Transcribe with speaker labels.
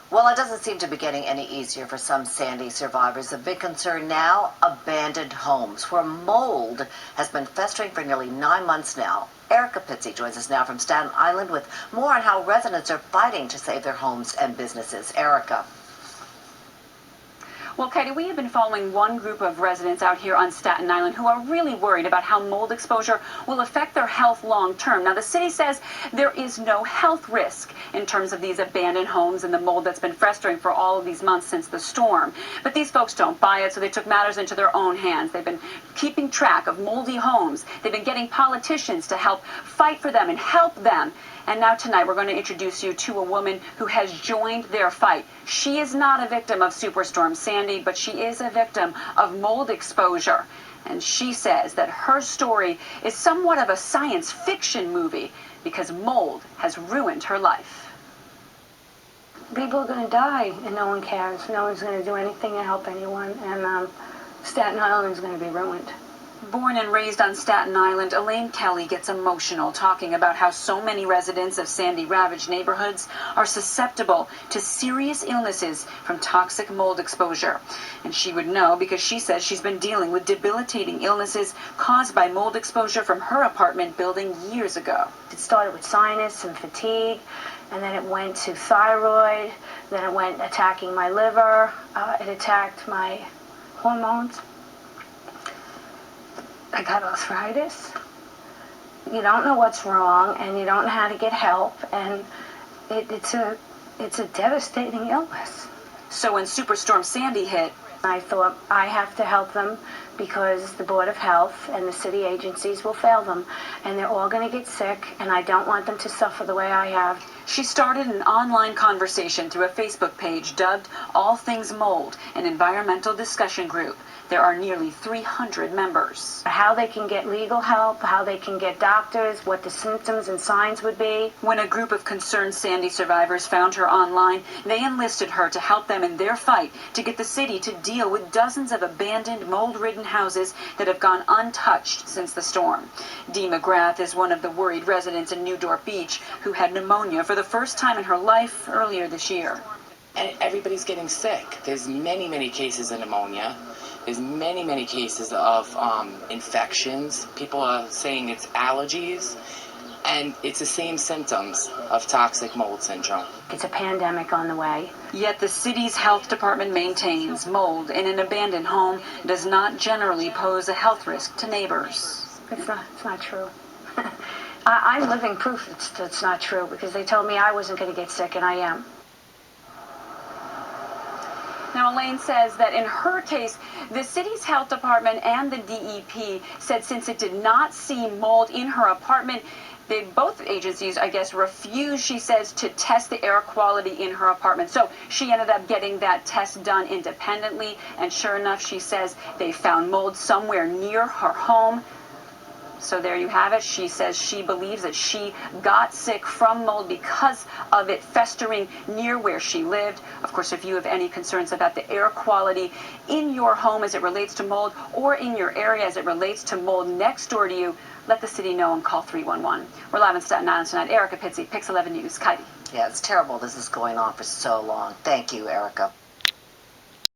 Speaker 1: Well, it doesn't seem to be getting any easier for some Sandy survivors. The big concern now, abandoned homes, where mold has been festering for nearly 9 months now. Erica Pizzi joins us now from Staten Island with more on how residents are fighting to save their homes and businesses. Erica.
Speaker 2: Well, Katie, we have been following one group of residents out here on Staten Island who are really worried about how mold exposure will affect their health long term. Now, the city says there is no health risk in terms of these abandoned homes and the mold that's been festering for all of these months since the storm. But these folks don't buy it, so they took matters into their own hands. They've been keeping track of moldy homes. They've been getting politicians to help fight for them and help them. And now tonight we're going to introduce you to a woman who has joined their fight. She is not a victim of Superstorm Sandy, but she is a victim of mold exposure. And she says that her story is somewhat of a science fiction movie because mold has ruined her life.
Speaker 3: People are going to die and no one cares. No one's going to do anything to help anyone, and Staten Island is going to be ruined.
Speaker 2: Born and raised on Staten Island, Elaine Kelly gets emotional talking about how so many residents of Sandy-ravaged neighborhoods are susceptible to serious illnesses from toxic mold exposure. And she would know because she says she's been dealing with debilitating illnesses caused by mold exposure from her apartment building years ago.
Speaker 3: It started with sinus and fatigue, and then it went to thyroid, then it went attacking my liver, it attacked my hormones. I got arthritis. You don't know what's wrong, and you don't know how to get help, and it's a devastating illness.
Speaker 2: So when Superstorm Sandy hit,
Speaker 3: I thought I have to help them because the Board of Health and the city agencies will fail them, and they're all going to get sick, and I don't want them to suffer the way I have.
Speaker 2: She started an online conversation through a Facebook page dubbed All Things Mold, an environmental discussion group. There are nearly 300 members.
Speaker 3: How they can get legal help, how they can get doctors, what the symptoms and signs would be.
Speaker 2: When a group of concerned Sandy survivors found her online, they enlisted her to help them in their fight to get the city to deal with dozens of abandoned, mold-ridden houses that have gone untouched since the storm. Dee McGrath is one of the worried residents in New Dorp Beach who had pneumonia for the first time in her life earlier this year.
Speaker 4: And everybody's getting sick. There's many, many cases of pneumonia. There's many, many cases of infections. People are saying it's allergies, and it's the same symptoms of toxic mold syndrome.
Speaker 3: It's a pandemic on the way.
Speaker 2: Yet the city's health department maintains mold in an abandoned home does not generally pose a health risk to neighbors.
Speaker 3: It's not true. I'm living proof it's not true because they told me I wasn't going to get sick, and I am.
Speaker 2: Now, Elaine says that in her case, the city's health department and the DEP said since it did not see mold in her apartment, both agencies, I guess, refused, she says, to test the air quality in her apartment. So she ended up getting that test done independently, and sure enough, she says they found mold somewhere near her home. So there you have it. She says she believes that she got sick from mold because of it festering near where she lived. Of course, if you have any concerns about the air quality in your home as it relates to mold or in your area as it relates to mold next door to you, let the city know and call 311. We're live in Staten Island tonight. Erica Pizzi, Pix 11 News. Katie.
Speaker 1: Yeah, it's terrible this is going on for so long. Thank you, Erica.